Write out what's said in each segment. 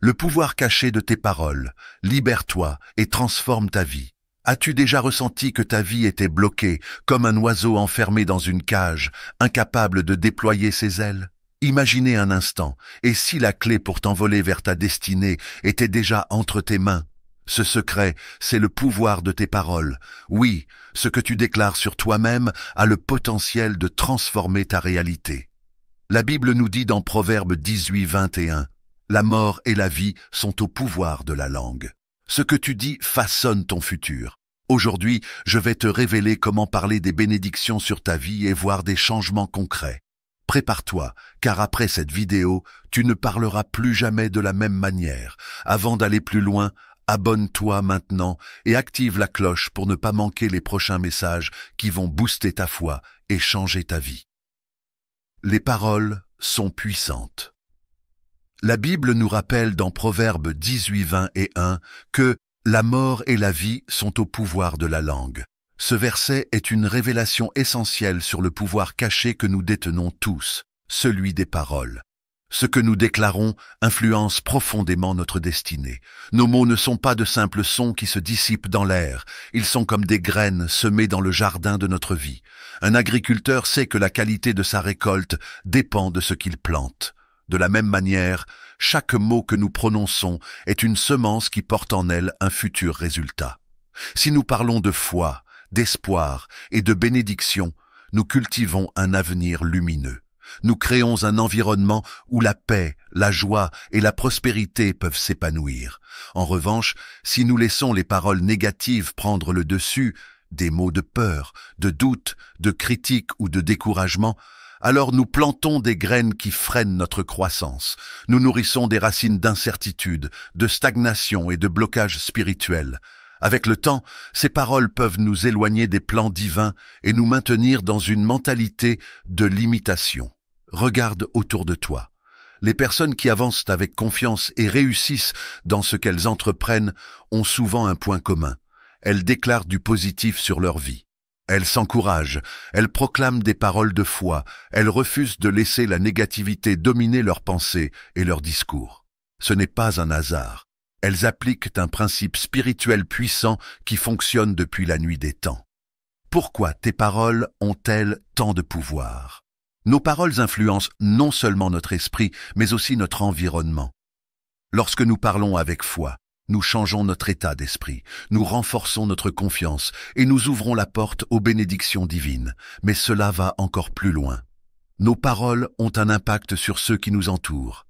Le pouvoir caché de tes paroles, libère-toi et transforme ta vie. As-tu déjà ressenti que ta vie était bloquée, comme un oiseau enfermé dans une cage, incapable de déployer ses ailes? Imaginez un instant, et si la clé pour t'envoler vers ta destinée était déjà entre tes mains? Ce secret, c'est le pouvoir de tes paroles. Oui, ce que tu déclares sur toi-même a le potentiel de transformer ta réalité. La Bible nous dit dans Proverbe 18, 21, « La mort et la vie sont au pouvoir de la langue. » Ce que tu dis façonne ton futur. Aujourd'hui, je vais te révéler comment parler des bénédictions sur ta vie et voir des changements concrets. Prépare-toi, car après cette vidéo, tu ne parleras plus jamais de la même manière. Avant d'aller plus loin, abonne-toi maintenant et active la cloche pour ne pas manquer les prochains messages qui vont booster ta foi et changer ta vie. Les paroles sont puissantes. La Bible nous rappelle dans Proverbes 18, 20 et 1 que la mort et la vie sont au pouvoir de la langue. Ce verset est une révélation essentielle sur le pouvoir caché que nous détenons tous, celui des paroles. Ce que nous déclarons influence profondément notre destinée. Nos mots ne sont pas de simples sons qui se dissipent dans l'air, ils sont comme des graines semées dans le jardin de notre vie. Un agriculteur sait que la qualité de sa récolte dépend de ce qu'il plante. De la même manière, chaque mot que nous prononçons est une semence qui porte en elle un futur résultat. Si nous parlons de foi, d'espoir et de bénédiction, nous cultivons un avenir lumineux. Nous créons un environnement où la paix, la joie et la prospérité peuvent s'épanouir. En revanche, si nous laissons les paroles négatives prendre le dessus, des mots de peur, de doute, de critique ou de découragement, alors nous plantons des graines qui freinent notre croissance. Nous nourrissons des racines d'incertitude, de stagnation et de blocage spirituel. Avec le temps, ces paroles peuvent nous éloigner des plans divins et nous maintenir dans une mentalité de limitation. Regarde autour de toi. Les personnes qui avancent avec confiance et réussissent dans ce qu'elles entreprennent ont souvent un point commun. Elles déclarent du positif sur leur vie. Elles s'encouragent, elles proclament des paroles de foi, elles refusent de laisser la négativité dominer leurs pensées et leurs discours. Ce n'est pas un hasard. Elles appliquent un principe spirituel puissant qui fonctionne depuis la nuit des temps. Pourquoi tes paroles ont-elles tant de pouvoir? Nos paroles influencent non seulement notre esprit, mais aussi notre environnement. Lorsque nous parlons avec foi, nous changeons notre état d'esprit, nous renforçons notre confiance et nous ouvrons la porte aux bénédictions divines. Mais cela va encore plus loin. Nos paroles ont un impact sur ceux qui nous entourent.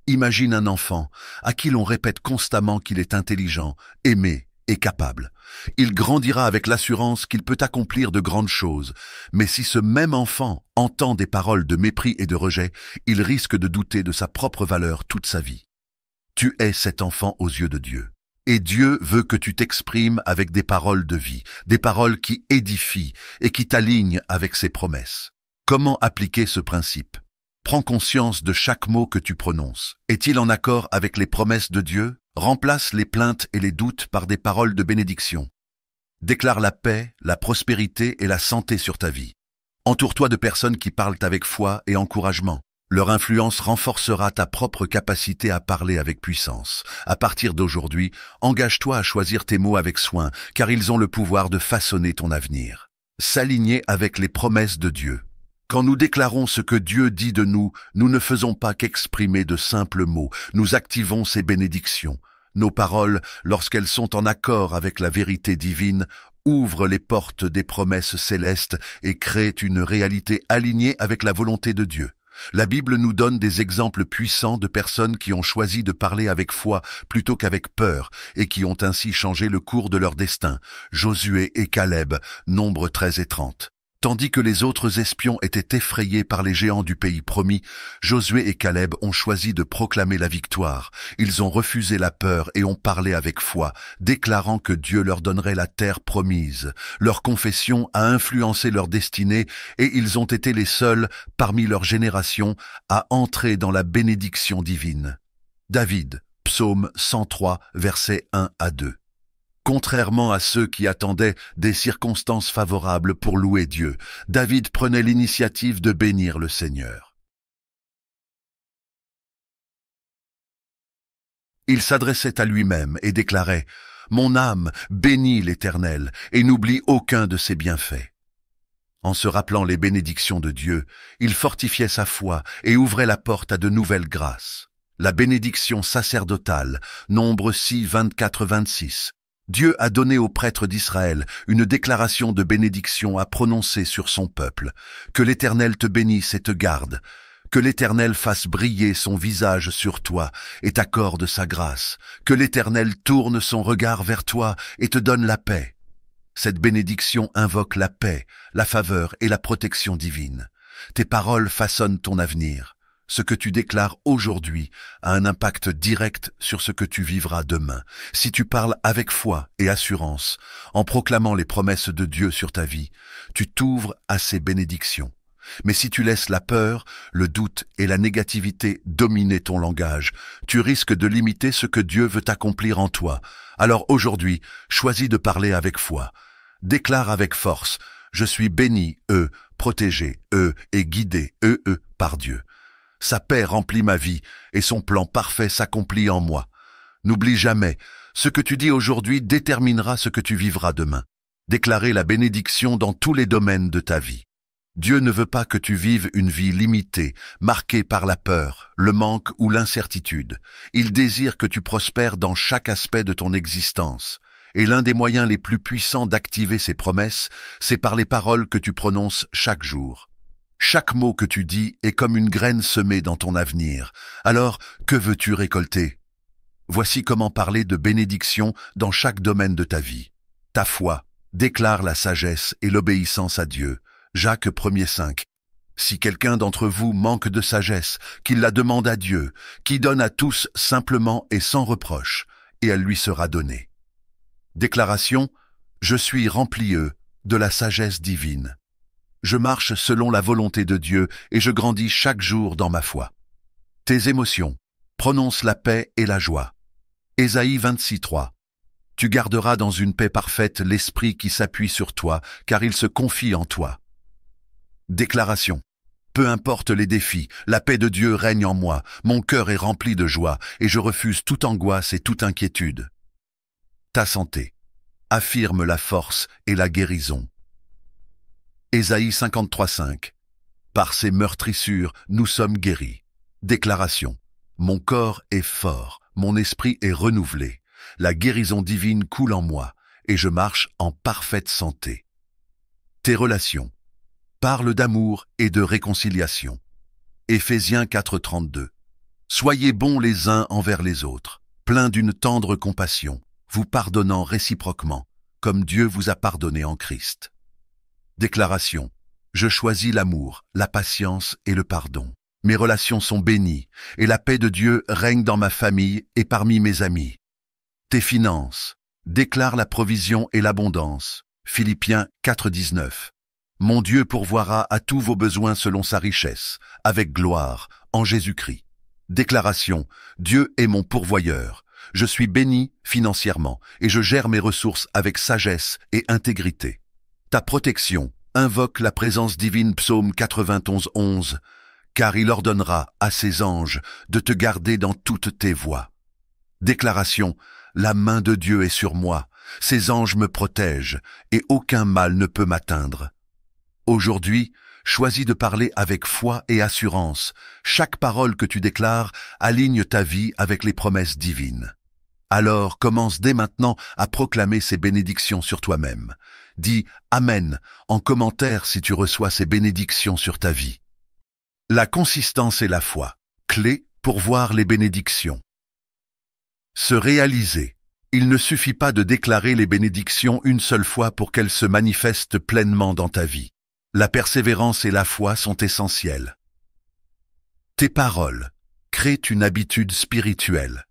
Imagine un enfant à qui l'on répète constamment qu'il est intelligent, aimé et capable. Il grandira avec l'assurance qu'il peut accomplir de grandes choses. Mais si ce même enfant entend des paroles de mépris et de rejet, il risque de douter de sa propre valeur toute sa vie. Tu es cet enfant aux yeux de Dieu. Et Dieu veut que tu t'exprimes avec des paroles de vie, des paroles qui édifient et qui t'alignent avec ses promesses. Comment appliquer ce principe? Prends conscience de chaque mot que tu prononces. Est-il en accord avec les promesses de Dieu? Remplace les plaintes et les doutes par des paroles de bénédiction. Déclare la paix, la prospérité et la santé sur ta vie. Entoure-toi de personnes qui parlent avec foi et encouragement. Leur influence renforcera ta propre capacité à parler avec puissance. À partir d'aujourd'hui, engage-toi à choisir tes mots avec soin, car ils ont le pouvoir de façonner ton avenir. S'aligner avec les promesses de Dieu. Quand nous déclarons ce que Dieu dit de nous, nous ne faisons pas qu'exprimer de simples mots, nous activons ses bénédictions. Nos paroles, lorsqu'elles sont en accord avec la vérité divine, ouvrent les portes des promesses célestes et créent une réalité alignée avec la volonté de Dieu. La Bible nous donne des exemples puissants de personnes qui ont choisi de parler avec foi plutôt qu'avec peur et qui ont ainsi changé le cours de leur destin. Josué et Caleb, Nombres 13 et 30. Tandis que les autres espions étaient effrayés par les géants du pays promis, Josué et Caleb ont choisi de proclamer la victoire. Ils ont refusé la peur et ont parlé avec foi, déclarant que Dieu leur donnerait la terre promise. Leur confession a influencé leur destinée et ils ont été les seuls, parmi leur génération, à entrer dans la bénédiction divine. David, Psaume 103, versets 1 à 2. Contrairement à ceux qui attendaient des circonstances favorables pour louer Dieu, David prenait l'initiative de bénir le Seigneur. Il s'adressait à lui-même et déclarait « Mon âme bénit l'Éternel et n'oublie aucun de ses bienfaits. » En se rappelant les bénédictions de Dieu, il fortifiait sa foi et ouvrait la porte à de nouvelles grâces. La bénédiction sacerdotale, Nombre 6, 24-26. Dieu a donné aux prêtres d'Israël une déclaration de bénédiction à prononcer sur son peuple. Que l'Éternel te bénisse et te garde. Que l'Éternel fasse briller son visage sur toi et t'accorde sa grâce. Que l'Éternel tourne son regard vers toi et te donne la paix. Cette bénédiction invoque la paix, la faveur et la protection divine. Tes paroles façonnent ton avenir. Ce que tu déclares aujourd'hui a un impact direct sur ce que tu vivras demain. Si tu parles avec foi et assurance, en proclamant les promesses de Dieu sur ta vie, tu t'ouvres à ces bénédictions. Mais si tu laisses la peur, le doute et la négativité dominer ton langage, tu risques de limiter ce que Dieu veut accomplir en toi. Alors aujourd'hui, choisis de parler avec foi. Déclare avec force, je suis béni, protégé, et guidé, par Dieu. Sa paix remplit ma vie et son plan parfait s'accomplit en moi. N'oublie jamais, ce que tu dis aujourd'hui déterminera ce que tu vivras demain. Déclarez la bénédiction dans tous les domaines de ta vie. Dieu ne veut pas que tu vives une vie limitée, marquée par la peur, le manque ou l'incertitude. Il désire que tu prospères dans chaque aspect de ton existence. Et l'un des moyens les plus puissants d'activer ces promesses, c'est par les paroles que tu prononces chaque jour. Chaque mot que tu dis est comme une graine semée dans ton avenir. Alors, que veux-tu récolter? Voici comment parler de bénédiction dans chaque domaine de ta vie. Ta foi déclare la sagesse et l'obéissance à Dieu. Jacques 1er 5. Si quelqu'un d'entre vous manque de sagesse, qu'il la demande à Dieu, qui donne à tous simplement et sans reproche, et elle lui sera donnée. Déclaration, je suis rempli de la sagesse divine. Je marche selon la volonté de Dieu et je grandis chaque jour dans ma foi. Tes émotions, prononce la paix et la joie. Ésaïe 26, 3. Tu garderas dans une paix parfaite l'esprit qui s'appuie sur toi, car il se confie en toi. Déclaration. Peu importe les défis, la paix de Dieu règne en moi, mon cœur est rempli de joie et je refuse toute angoisse et toute inquiétude. Ta santé. Affirme la force et la guérison. Ésaïe 53, 5. Par ses meurtrissures, nous sommes guéris. Déclaration. Mon corps est fort, mon esprit est renouvelé. La guérison divine coule en moi et je marche en parfaite santé. Tes relations. Parle d'amour et de réconciliation. Éphésiens 4, 32. Soyez bons les uns envers les autres, pleins d'une tendre compassion, vous pardonnant réciproquement, comme Dieu vous a pardonné en Christ. Déclaration. Je choisis l'amour, la patience et le pardon. Mes relations sont bénies, et la paix de Dieu règne dans ma famille et parmi mes amis. Tes finances. Déclare la provision et l'abondance. Philippiens 4, 19. Mon Dieu pourvoira à tous vos besoins selon sa richesse, avec gloire, en Jésus-Christ. Déclaration. Dieu est mon pourvoyeur. Je suis béni financièrement et je gère mes ressources avec sagesse et intégrité. Ta protection invoque la présence divine. Psaume 91, 11. Car il ordonnera à ses anges de te garder dans toutes tes voies. Déclaration. La main de Dieu est sur moi. Ses anges me protègent et aucun mal ne peut m'atteindre. Aujourd'hui, choisis de parler avec foi et assurance. Chaque parole que tu déclares aligne ta vie avec les promesses divines. Alors commence dès maintenant à proclamer ces bénédictions sur toi-même. Dis « Amen » en commentaire si tu reçois ces bénédictions sur ta vie. La consistance et la foi, clé pour voir les bénédictions. Se réaliser. Il ne suffit pas de déclarer les bénédictions une seule fois pour qu'elles se manifestent pleinement dans ta vie. La persévérance et la foi sont essentielles. Tes paroles créent une habitude spirituelle.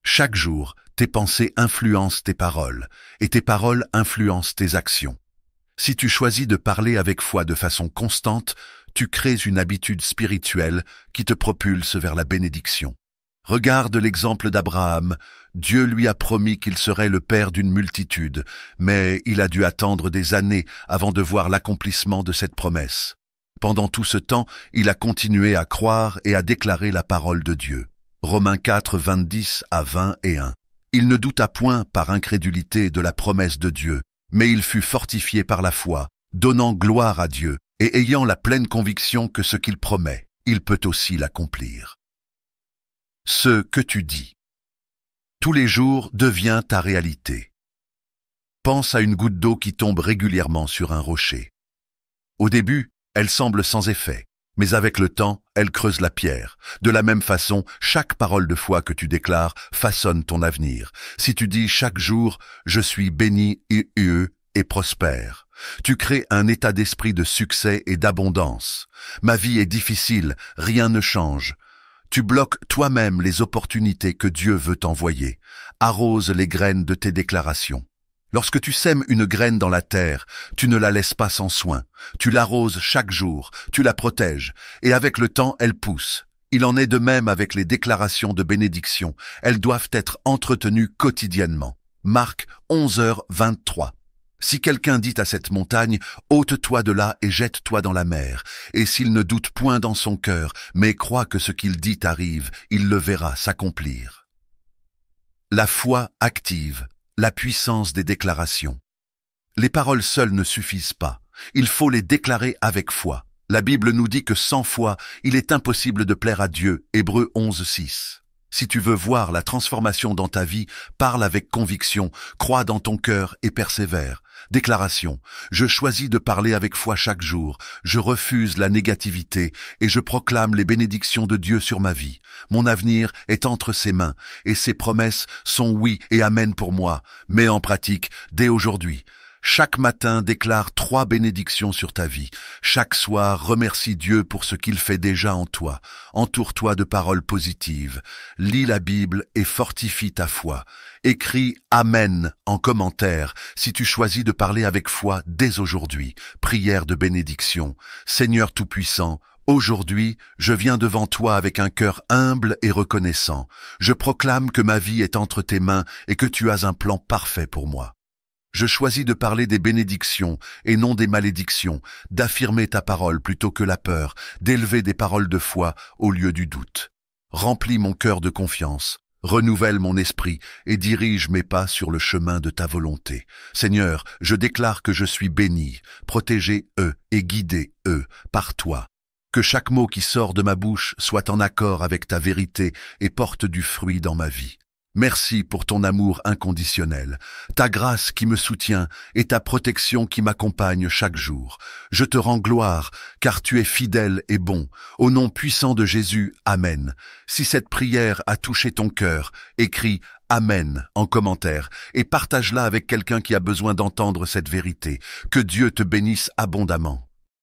Chaque jour, tes pensées influencent tes paroles, et tes paroles influencent tes actions. Si tu choisis de parler avec foi de façon constante, tu crées une habitude spirituelle qui te propulse vers la bénédiction. Regarde l'exemple d'Abraham. Dieu lui a promis qu'il serait le père d'une multitude, mais il a dû attendre des années avant de voir l'accomplissement de cette promesse. Pendant tout ce temps, il a continué à croire et à déclarer la parole de Dieu. Romains 4, 20 à 21. Il ne douta point par incrédulité de la promesse de Dieu, mais il fut fortifié par la foi, donnant gloire à Dieu et ayant la pleine conviction que ce qu'il promet, il peut aussi l'accomplir. Ce que tu dis, tous les jours, devient ta réalité. Pense à une goutte d'eau qui tombe régulièrement sur un rocher. Au début, elle semble sans effet, mais avec le temps, elle creuse la pierre. De la même façon, chaque parole de foi que tu déclares façonne ton avenir. Si tu dis chaque jour « Je suis béni et heureux et prospère », tu crées un état d'esprit de succès et d'abondance. Ma vie est difficile, rien ne change. Tu bloques toi-même les opportunités que Dieu veut t'envoyer. Arrose les graines de tes déclarations. Lorsque tu sèmes une graine dans la terre, tu ne la laisses pas sans soin. Tu l'arroses chaque jour, tu la protèges, et avec le temps, elle pousse. Il en est de même avec les déclarations de bénédiction. Elles doivent être entretenues quotidiennement. Marc 11h23. Si quelqu'un dit à cette montagne, « Ôte-toi de là et jette-toi dans la mer », et s'il ne doute point dans son cœur, mais croit que ce qu'il dit arrive, il le verra s'accomplir. La foi active, la puissance des déclarations. Les paroles seules ne suffisent pas, il faut les déclarer avec foi. La Bible nous dit que sans foi, il est impossible de plaire à Dieu, Hébreux 11:6. Si tu veux voir la transformation dans ta vie, parle avec conviction, crois dans ton cœur et persévère. Déclaration. Je choisis de parler avec foi chaque jour. Je refuse la négativité et je proclame les bénédictions de Dieu sur ma vie. Mon avenir est entre ses mains et ses promesses sont oui et amen pour moi. Mets en pratique dès aujourd'hui. Chaque matin, déclare 3 bénédictions sur ta vie. Chaque soir, remercie Dieu pour ce qu'il fait déjà en toi. Entoure-toi de paroles positives. Lis la Bible et fortifie ta foi. Écris « Amen » en commentaire si tu choisis de parler avec foi dès aujourd'hui. Prière de bénédiction. Seigneur Tout-Puissant, aujourd'hui, je viens devant toi avec un cœur humble et reconnaissant. Je proclame que ma vie est entre tes mains et que tu as un plan parfait pour moi. Je choisis de parler des bénédictions et non des malédictions, d'affirmer ta parole plutôt que la peur, d'élever des paroles de foi au lieu du doute. Remplis mon cœur de confiance, renouvelle mon esprit et dirige mes pas sur le chemin de ta volonté. Seigneur, je déclare que je suis béni, protégé, et guidé, par toi. Que chaque mot qui sort de ma bouche soit en accord avec ta vérité et porte du fruit dans ma vie. Merci pour ton amour inconditionnel, ta grâce qui me soutient et ta protection qui m'accompagne chaque jour. Je te rends gloire, car tu es fidèle et bon. Au nom puissant de Jésus, Amen. Si cette prière a touché ton cœur, écris « Amen » en commentaire et partage-la avec quelqu'un qui a besoin d'entendre cette vérité. Que Dieu te bénisse abondamment.